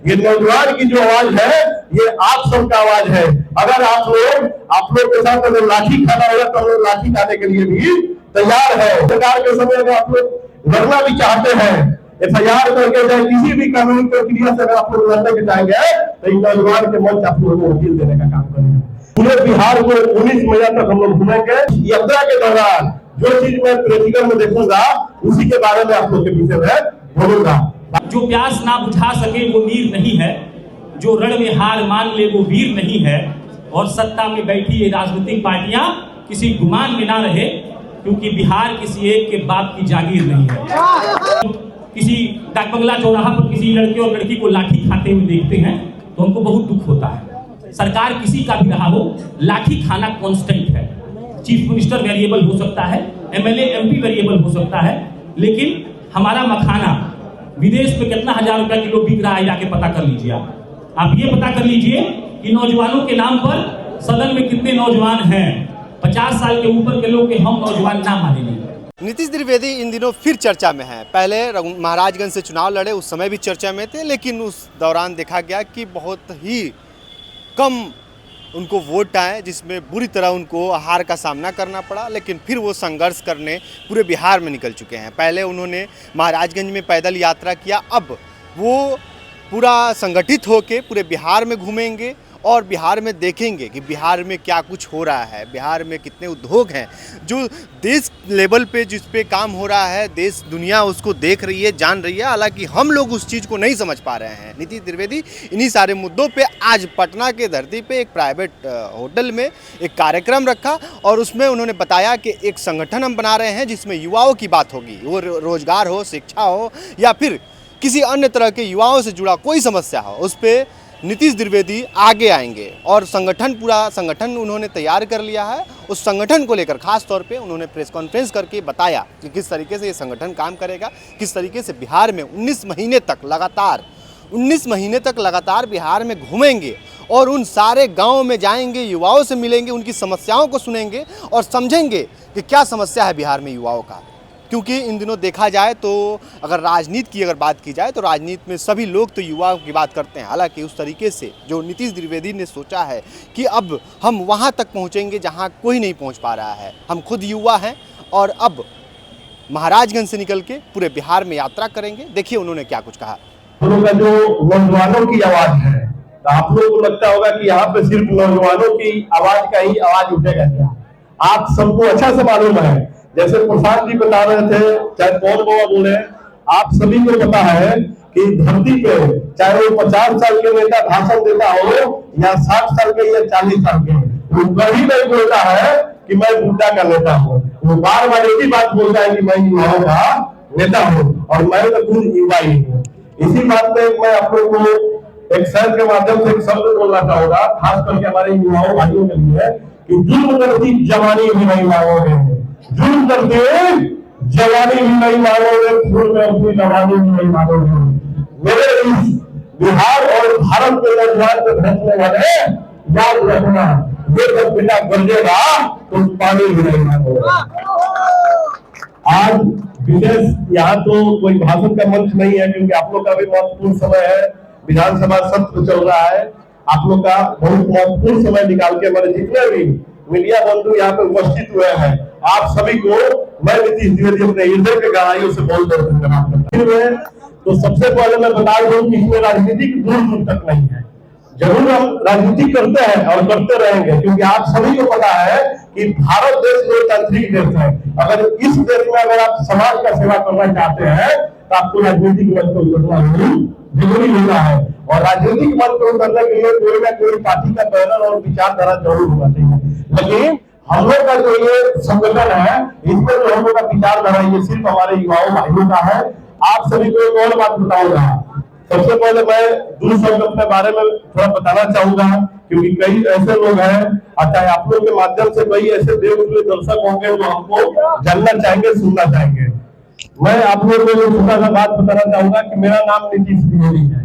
ये नौजवान की जो आवाज है ये आप सबका आवाज है। अगर आप लोग के साथ अगर लाठी खाना होगा तो हम लोग लाठी खाने के लिए भी तैयार है। सरकार के समय अगर आप लोग लड़ना भी चाहते हैं, FIR करके चाहे किसी भी कानूनी प्रक्रिया से अगर आप लोग लड़ने के चाहेंगे तो इन नौजवान के मंच आप लोगों को वकील देने का काम करेंगे। पूरे बिहार को 19 मई तक हम लोग घूमेंगे। यात्रा के दौरान जो चीज मैं प्रैक्टिकल में देखूंगा उसी के बारे में आप लोग के पीछे में बोलूंगा। जो प्यास ना बुझा सके वो नीर नहीं है, जो रण में हार मान ले वो वीर नहीं है, और सत्ता में बैठी ये राजनीतिक पार्टियां किसी गुमान में ना रहे, क्योंकि बिहार किसी एक के बाप की जागीर नहीं है। किसी डाक बंगला चौराहा पर किसी लड़के और लड़की को लाठी खाते हुए देखते हैं तो उनको बहुत दुख होता है। सरकार किसी का भी रहा हो, लाठी खाना कांस्टेंट है। चीफ मिनिस्टर वेरिएबल हो सकता है, MLA MP वेरिएबल हो सकता है, लेकिन हमारा मखाना विदेश में कितना हजार रुपया किलो बिक रहा है जाके पता कर लीजिए। आप ये पता कर लीजिए कि नौजवानों के नाम पर सदन में कितने नौजवान हैं। 50 साल के ऊपर के लोग के हम नौजवान ना मानेंगे। नीतीश द्विवेदी इन दिनों फिर चर्चा में हैं। पहले महाराजगंज से चुनाव लड़े, उस समय भी चर्चा में थे, लेकिन उस दौरान देखा गया कि बहुत ही कम उनको वोट आए, जिसमें बुरी तरह उनको हार का सामना करना पड़ा। लेकिन फिर वो संघर्ष करने पूरे बिहार में निकल चुके हैं। पहले उन्होंने महाराजगंज में पैदल यात्रा किया, अब वो पूरा संगठित होकर पूरे बिहार में घूमेंगे और बिहार में देखेंगे कि बिहार में क्या कुछ हो रहा है, बिहार में कितने उद्योग हैं, जो देश लेवल पे जिस पे काम हो रहा है, देश दुनिया उसको देख रही है, जान रही है। हालांकि हम लोग उस चीज़ को नहीं समझ पा रहे हैं। नीतीश द्विवेदी इन्हीं सारे मुद्दों पे आज पटना के धरती पे एक प्राइवेट होटल में एक कार्यक्रम रखा और उसमें उन्होंने बताया कि एक संगठन हम बना रहे हैं जिसमें युवाओं की बात होगी, वो रोजगार हो, शिक्षा हो या फिर किसी अन्य तरह के युवाओं से जुड़ा कोई समस्या हो, उस पर नीतीश द्विवेदी आगे आएंगे। और पूरा संगठन उन्होंने तैयार कर लिया है। उस संगठन को लेकर खास तौर पे उन्होंने प्रेस कॉन्फ्रेंस करके बताया कि किस तरीके से ये संगठन काम करेगा, किस तरीके से बिहार में 19 महीने तक लगातार बिहार में घूमेंगे और उन सारे गाँव में जाएंगे, युवाओं से मिलेंगे, उनकी समस्याओं को सुनेंगे और समझेंगे कि क्या समस्या है बिहार में युवाओं का। क्योंकि इन दिनों देखा जाए तो अगर राजनीति की बात की जाए तो राजनीति में सभी लोग तो युवाओं की बात करते हैं। हालांकि उस तरीके से जो नीतीश द्विवेदी ने सोचा है कि अब हम वहां तक पहुंचेंगे जहां कोई नहीं पहुंच पा रहा है। हम खुद युवा हैं और अब महाराजगंज से निकल के पूरे बिहार में यात्रा करेंगे। देखिए उन्होंने क्या कुछ कहा। का जो नौजवानों की आवाज है, तो आप लोगों को लगता होगा कि यहाँ पे सिर्फ नौजवानों की आवाज का ही आवाज उठेगा क्या? आप सबको अच्छा से मालूम है, जैसे प्रसाद जी बता रहे थे, चाहे कौन बाबा बोले, आप सभी को पता है कि धरती पे चाहे वो 50 साल के नेता भाषण देता हो या 60 साल के या 40 साल के, वो कभी नहीं बोलता है कि मैं बुड्ढा का नेता हूँ। वो बार बार एक ही बात बोलता है कि मैं युवाओं का नेता हूँ और मैं तो खुद युवा ही हूँ। इसी बात पे मैं आप लोग को एक शहर के माध्यम से एक शब्द बोलना चाहूंगा, खास करके हमारे युवाओं भाइयों के लिए, कि जुल्म करती जवानी भी नहीं मांगोगे, जुल्म करते जवानी भी नहीं मांगोगे, फूल में अपनी जवानी भी नहीं मांगोगे। मेरे इस बिहार और भारत के नौजवान को भेजने वाले याद रखना, ये जब बिना गरजेगा तो पानी भी नहीं मांगोगे। आज विशेष यहाँ तो कोई भाषण का मंच नहीं है, क्योंकि आप लोग का भी महत्वपूर्ण समय है, विधानसभा सत्र चल रहा है। आप लोग का बहुत महत्वपूर्ण समय निकाल के हमारे जितने भी मीडिया बंधु यहाँ पे उपस्थित हुए हैं, आप सभी को मैं नीतीश द्विवेदी अपने हृदय के गहराइयों से बहुत धन्यवाद करता हूं। तो सबसे पहले मैं बता दूं कि इसमें राजनीति दूर दूर तक नहीं है। जरूर हम राजनीति करते हैं और करते रहेंगे, क्योंकि आप सभी को पता है कि भारत देश लोकतांत्रिक देश है। अगर इस देश में अगर आप समाज का सेवा करना चाहते हैं तो आपको राजनीतिक मंच पर उतरना जरूरी होता है। और राजनीतिक मंच पर उतरने के लिए कोई ना कोई पार्टी का पैनल और विचारधारा जरूर होना चाहिए। लेकिन हम लोग का जो ये संगठन है, इसमें जो हम लोग का विचारधारा ये सिर्फ हमारे युवाओं भाइयों का है। आप सभी को एक और बात बताऊंगा। सबसे पहले मैं दूर संगठन के बारे में थोड़ा बताना चाहूंगा, क्योंकि कई ऐसे लोग हैं, चाहे आप लोग के माध्यम से कई ऐसे देवतुल्य दर्शक होंगे जो हमको जानना चाहेंगे, सुनना चाहेंगे। मैं आप लोगों को छोटा सा बात बताना चाहूंगा कि मेरा नाम नीतीश द्विवेदी है।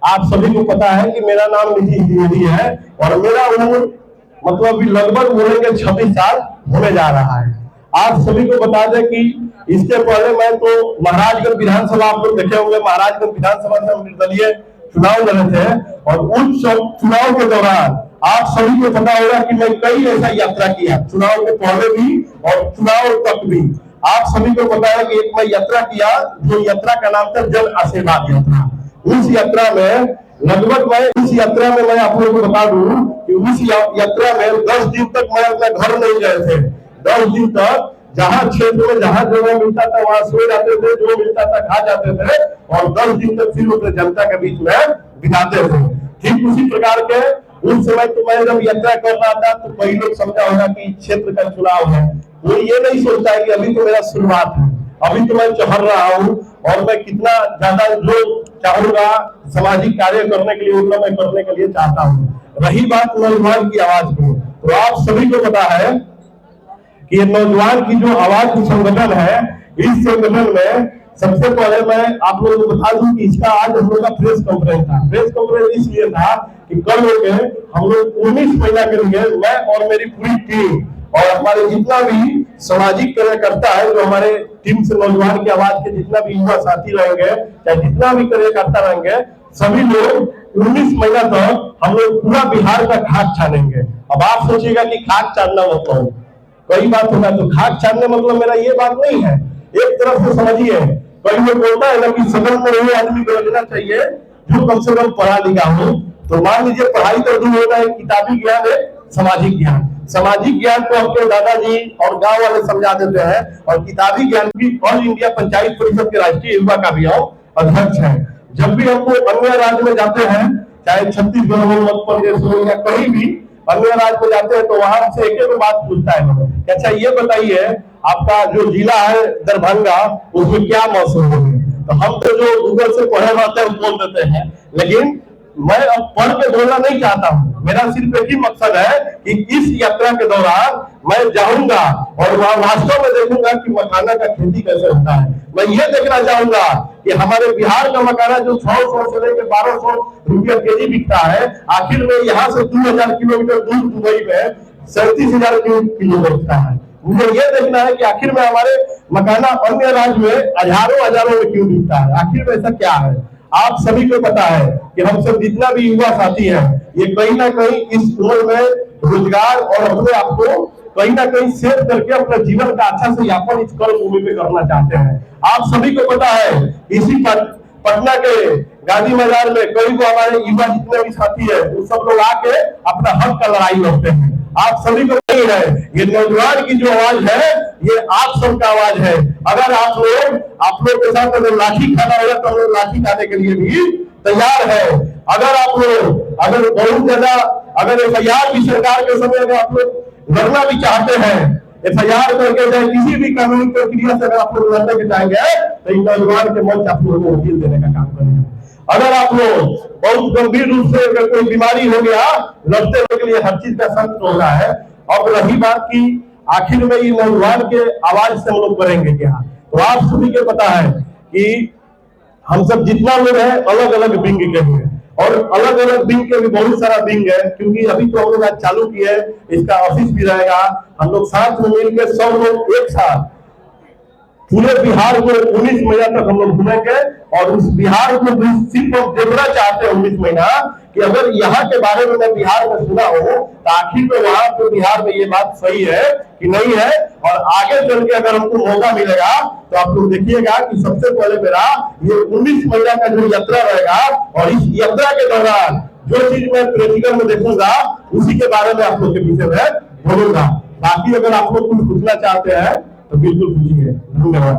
आप सभी को पता है कि मेरा नाम नीतीश द्विवेदी है और मेरा उम्र मतलब लगभग बोलेंगे 26 साल होने जा रहा है। आप सभी को बता दें कि इसके पहले मैं तो महाराजगंज विधानसभा, आप लोग देखे होंगे, महाराजगंज विधानसभा से हम निर्दलीय चुनाव लड़े थे और उन चुनाव के दौरान आप सभी को पता होगा कि मैं कई ऐसा यात्रा किया, चुनाव के पहले भी और चुनाव तक भी। आप सभी को पता है कि एक मैं यात्रा किया, जो यात्रा का नाम था जन आशीर्वाद यात्रा। उस यात्रा में लगभग मैं आप लोगों को बता दूं कि उस यात्रा में 10 दिन तक मैं अपना घर नहीं गए थे। 10 दिन तक जहां क्षेत्र में जहां जगह मिलता था वहां सो जाते थे, जो मिलता था खा जाते थे और 10 दिन तक फिर अपने जनता के बीच में बिताते थे। ठीक उसी प्रकार के उस समय तो मैं जब यात्रा कर रहा था तो कई लोग समझा होगा कि क्षेत्र का चुनाव है, वो ये नहीं सोचता है कि अभी तो मेरा शुरुआत है, अभी तो मैं चढ़ रहा हूँ और मैं कितना ज्यादा जो चाहूंगा सामाजिक कार्य करने के लिए उतना मैं करने के लिए चाहता हूँ। रही बात नौजवान की आवाज की, तो आप सभी को पता है कि ये नौजवान की जो आवाज की संगठन है, इस संगठन में सबसे पहले मैं आप लोगों को बता दूं कि इसका आज हम लोग का प्रेस कॉन्फ्रेंस था। प्रेस कॉन्फ्रेंस इसलिए था कि कल हो गए हम लोग 19 महीना के लिए मैं और मेरी पूरी टीम और हमारे जितना भी सामाजिक कार्यकर्ता है, जो हमारे टीम से नौजवान की आवाज के जितना भी युवा साथी रहेंगे, चाहे जितना भी कार्यकर्ता रहेंगे, सभी लोग 19 महीना तक हम लोग पूरा बिहार का खाक छानेंगे। अब आप सोचिएगा कि खाक छानना मतलब कई बात होगा, तो खाक छानने मतलब मेरा ये बात नहीं है। एक तरफ से समझिए, कई लोग बोलता है ना कि सदन में वो आदमी बैठना चाहिए जो कम से कम पढ़ा लिखा हो। तो मान लीजिए पढ़ाई तो दूर होता है, किताबी ज्ञान है, सामाजिक ज्ञान। सामाजिक ज्ञान को आपके दादाजी और गांव वाले समझा देते हैं, और किताबी ज्ञान भी ऑल इंडिया पंचायत परिषद के राष्ट्रीय युवा का भी अध्यक्ष है। जब भी हमको अन्य राज्य में जाते हैं, चाहे छत्तीसगढ़ हो, मध्य प्रदेश हो या कहीं भी अन्य राज्य में जाते हैं, तो वहां से एक बात पूछता है, अच्छा ये बताइए आपका जो जिला है दरभंगा, उसमें क्या मौसम है? तो हम तो जो गूगल से पढ़े रहते हैं बोल देते हैं, लेकिन मैं अब पढ़ के बोलना नहीं चाहता हूँ। मेरा सिर्फ एक ही मकसद है कि इस यात्रा के दौरान मैं जाऊंगा और वहां वास्तव में देखूंगा कि मखाना का खेती कैसे होता है। मैं ये देखना चाहूंगा कि हमारे बिहार का मखाना जो 100 से लेकर 1200 रुपया केजी बिकता है, आखिर में यहाँ से 2000 किलोमीटर दूर दुबई में 37,000 किलो बिकता है। मुझे ये देखना है कि आखिर में हमारे मखाना अन्य राज्य में हजारों में क्यों बिकता है, आखिर में ऐसा क्या है। आप सभी को पता है कि हम सब जितना भी युवा साथी हैं, ये कहीं ना कहीं इस उम्र में रोजगार और अपने आप को कहीं ना कहीं सेव करके अपने जीवन का अच्छा से यापन इस कर्म भूमि पे करना चाहते हैं। आप सभी को पता है इसी पटना के गांधी मैदान में कई को हमारे युवा जितने भी साथी है, वो सब लोग आके अपना हक का लड़ाई लड़ते हैं। आप सभी को नहीं है, ये नौजवान की जो आवाज है, ये आप सबका आवाज है। अगर आप लोग के साथ अगर लाठी खाना होगा तो हम लोग लाठी खाने के लिए भी तैयार है। अगर बहुत ज्यादा FIR की सरकार के समय अगर आप लोग लड़ना भी चाहते हैं, FIR करके चाहे किसी भी कानूनी प्रक्रिया से अगर आप लोग लड़ने के चाहेंगे, तो इन नौजवान के मंच आप लोगों को वकील देने का काम करेंगे। अगर आप लोग बहुत गंभीर रूप से अगर कोई बीमारी हो गया, लड़ते हुए के लिए हर चीज का संत होगा है। अब रही बात की आखिर में ये नौजवान के आवाज से हम लोग करेंगे क्या, तो आप सभी को पता है कि हम सब जितना लोग हैं अलग अलग विंग के हैं, और अलग अलग विंग के भी बहुत सारा विंग है, क्योंकि अभी तो हम लोग आज चालू किए, इसका ऑफिस भी रहेगा। हम लोग साथ में मिलकर सब लोग एक साथ पूरे बिहार को 19 महीना तक हम लोग घूमेंगे, और उस बिहार को सिर्फ हम देखना चाहते हैं 19 महीना कि अगर यहाँ के बारे में मैं बिहार में सुना हो तो आखिर में वहां पे बिहार में ये बात सही है कि नहीं है। और आगे चल के अगर हमको मौका मिलेगा तो आप लोग देखिएगा कि सबसे पहले मेरा ये 19 महीना का जो यात्रा रहेगा, और इस यात्रा के दौरान जो चीज मैं प्रैक्टिकल में देखूंगा उसी के बारे में आप लोग के पीछे में बोलूंगा। बाकी अगर आप लोग कुछ पूछना चाहते हैं तो बिल्कुल पूछिए। धन्यवाद।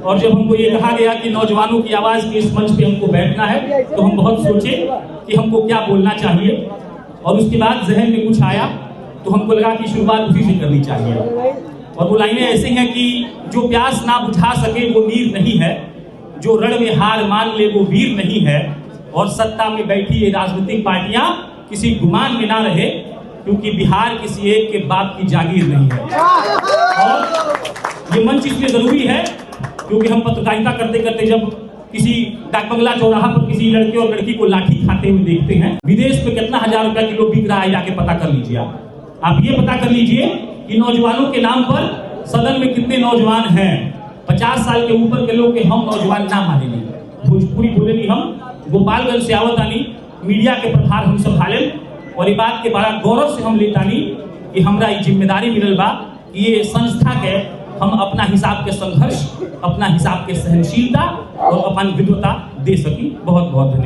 और जब हमको ये कहा गया कि नौजवानों की आवाज के इस मंच पे हमको बैठना है, तो हम बहुत सोचे कि हमको क्या बोलना चाहिए, और उसके बाद जहन में कुछ आया तो हमको लगा कि शुरुआत उसी से करनी चाहिए। और वो लाइनें ऐसे हैं कि जो प्यास ना बुझा सके वो नीर नहीं है, जो रण में हार मान ले वो वीर नहीं है, और सत्ता में बैठी ये राजनीतिक पार्टियां किसी गुमान में ना रहे, क्योंकि बिहार किसी एक के बाप की जागीर नहीं है। और ये मंच इसलिए जरूरी है क्योंकि हम पत्रकारिता करते करते जब किसी डाक बंगला चौराहा पर किसी लड़के और लड़की को लाठी खाते हुए देखते हैं, विदेश में कितना 1000 रुपया किलो बिक रहा है, जाके पता कर लीजिए। आप ये पता कर लीजिए कि नौजवानों के नाम पर सदन में कितने नौजवान हैं। 50 साल के ऊपर के लोग के हम नौजवान ना मानेंगे, भोजपुरी बोलेनी हम गोपालगंज से आवतानी, मीडिया के प्रभार हम संभाले और ये बात के बड़ा गौरव से हम लेतानी कि हमरा ये जिम्मेदारी मिलल बा कि ये संस्था के हम अपना हिसाब के संघर्ष, अपना हिसाब के सहनशीलता और अपन विद्वता दे सकी। बहुत बहुत धन्यवाद।